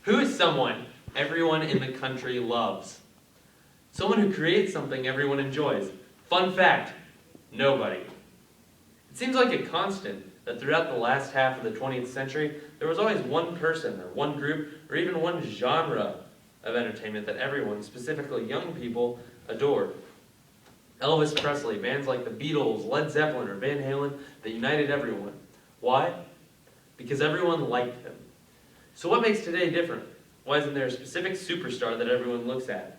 Who is someone everyone in the country loves? Someone who creates something everyone enjoys. Fun fact, nobody. It seems like a constant that throughout the last half of the 20th century, there was always one person or one group or even one genre of entertainment that everyone, specifically young people, adored. Elvis Presley, bands like the Beatles, Led Zeppelin, or Van Halen that united everyone. Why? Because everyone liked them. So what makes today different? Why isn't there a specific superstar that everyone looks at?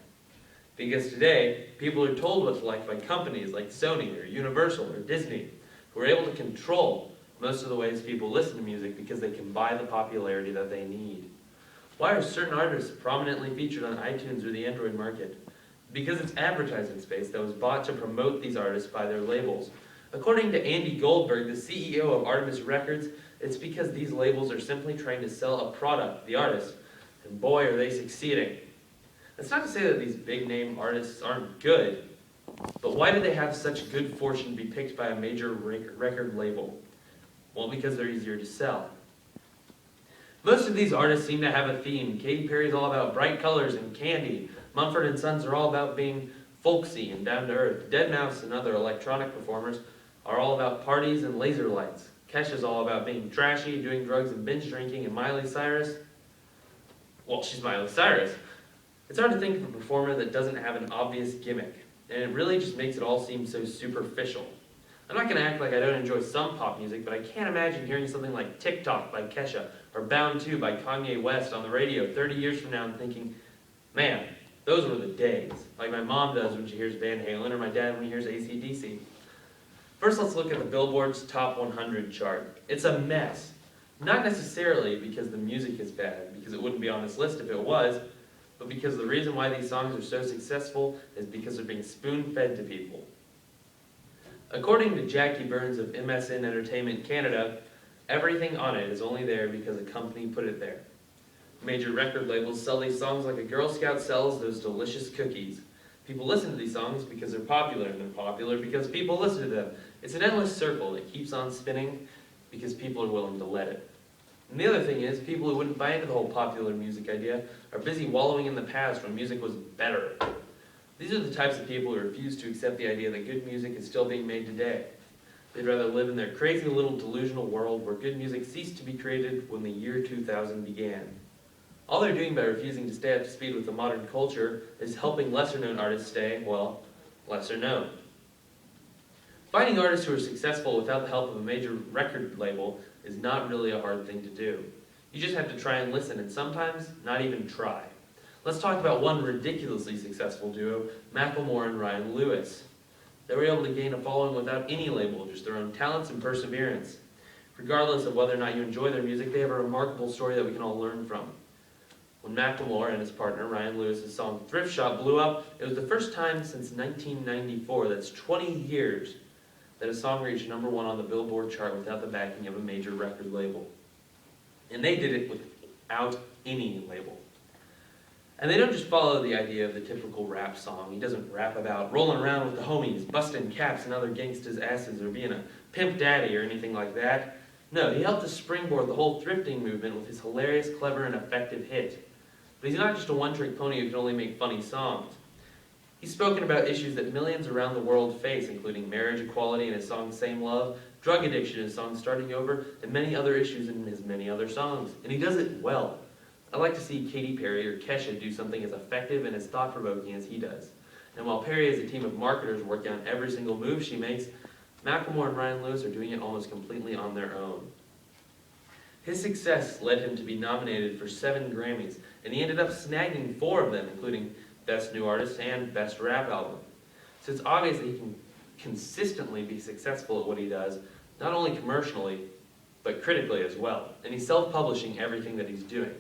Because today, people are told what to like by companies like Sony or Universal or Disney, who are able to control most of the ways people listen to music because they can buy the popularity that they need. Why are certain artists prominently featured on iTunes or the Android market? Because it's advertising space that was bought to promote these artists by their labels. According to Andy Goldberg, the CEO of Artemis Records, it's because these labels are simply trying to sell a product, the artist, and boy are they succeeding. That's not to say that these big name artists aren't good, but why do they have such good fortune to be picked by a major record label? Well, because they're easier to sell. Most of these artists seem to have a theme. Katy Perry's all about bright colors and candy. Mumford & Sons are all about being folksy and down to earth. Deadmau5 and other electronic performers are all about parties and laser lights. Kesha's all about being trashy, doing drugs and binge drinking, and Miley Cyrus, well, she's Miley Cyrus. It's hard to think of a performer that doesn't have an obvious gimmick, and it really just makes it all seem so superficial. I'm not going to act like I don't enjoy some pop music, but I can't imagine hearing something like TikTok by Kesha or Bound 2 by Kanye West on the radio 30 years from now and thinking, man, those were the days, like my mom does when she hears Van Halen or my dad when he hears AC/DC. First, let's look at the Billboard's Top 100 chart. It's a mess. Not necessarily because the music is bad, because it wouldn't be on this list if it was, but because the reason why these songs are so successful is because they're being spoon-fed to people. According to Jackie Burns of MSN Entertainment Canada, everything on it is only there because a company put it there. Major record labels sell these songs like a Girl Scout sells those delicious cookies. People listen to these songs because they're popular, and they're popular because people listen to them. It's an endless circle that keeps on spinning because people are willing to let it. And the other thing is, people who wouldn't buy into the whole popular music idea are busy wallowing in the past when music was better. These are the types of people who refuse to accept the idea that good music is still being made today. They'd rather live in their crazy little delusional world where good music ceased to be created when the year 2000 began. All they're doing by refusing to stay up to speed with the modern culture is helping lesser-known artists stay, well, lesser known. Finding artists who are successful without the help of a major record label is not really a hard thing to do. You just have to try and listen, and sometimes not even try. Let's talk about one ridiculously successful duo, Macklemore and Ryan Lewis. They were able to gain a following without any label, just their own talents and perseverance. Regardless of whether or not you enjoy their music, they have a remarkable story that we can all learn from. When Macklemore and his partner, Ryan Lewis's song Thrift Shop blew up, it was the first time since 1994, that's 20 years, that a song reached #1 on the Billboard chart without the backing of a major record label. And they did it without any label. And they don't just follow the idea of the typical rap song. He doesn't rap about rolling around with the homies, busting caps and other gangsters' asses, or being a pimp daddy or anything like that. No, he helped to springboard the whole thrifting movement with his hilarious, clever, and effective hit. But he's not just a one-trick pony who can only make funny songs. He's spoken about issues that millions around the world face, including marriage equality in his song Same Love, drug addiction in his song Starting Over, and many other issues in his many other songs. And he does it well. I'd like to see Katy Perry or Kesha do something as effective and as thought-provoking as he does. And while Perry has a team of marketers working on every single move she makes, Macklemore and Ryan Lewis are doing it almost completely on their own. His success led him to be nominated for 7 Grammys, and he ended up snagging 4 of them, including Best New Artist and Best Rap Album. So it's obvious that he can consistently be successful at what he does, not only commercially, but critically as well. And he's self-publishing everything that he's doing.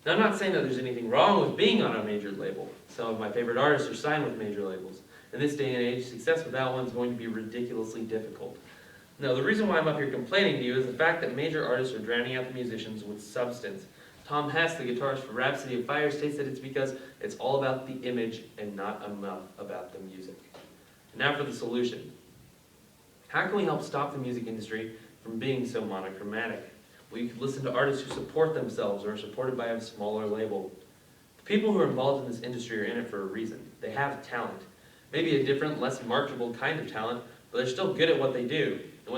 Now, I'm not saying that there's anything wrong with being on a major label. Some of my favorite artists are signed with major labels. In this day and age, success without one is going to be ridiculously difficult. Now, the reason why I'm up here complaining to you is the fact that major artists are drowning out the musicians with substance. Tom Hess, the guitarist for Rhapsody of Fire, states that it's because it's all about the image and not enough about the music. And now for the solution. How can we help stop the music industry from being so monochromatic? We could listen to artists who support themselves or are supported by a smaller label. The people who are involved in this industry are in it for a reason. They have talent. Maybe a different, less marketable kind of talent, but they're still good at what they do. And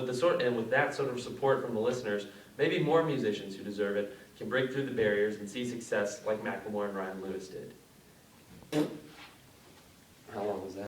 with that sort of support from the listeners, maybe more musicians who deserve it can break through the barriers and see success like Macklemore and Ryan Lewis did. How long was that?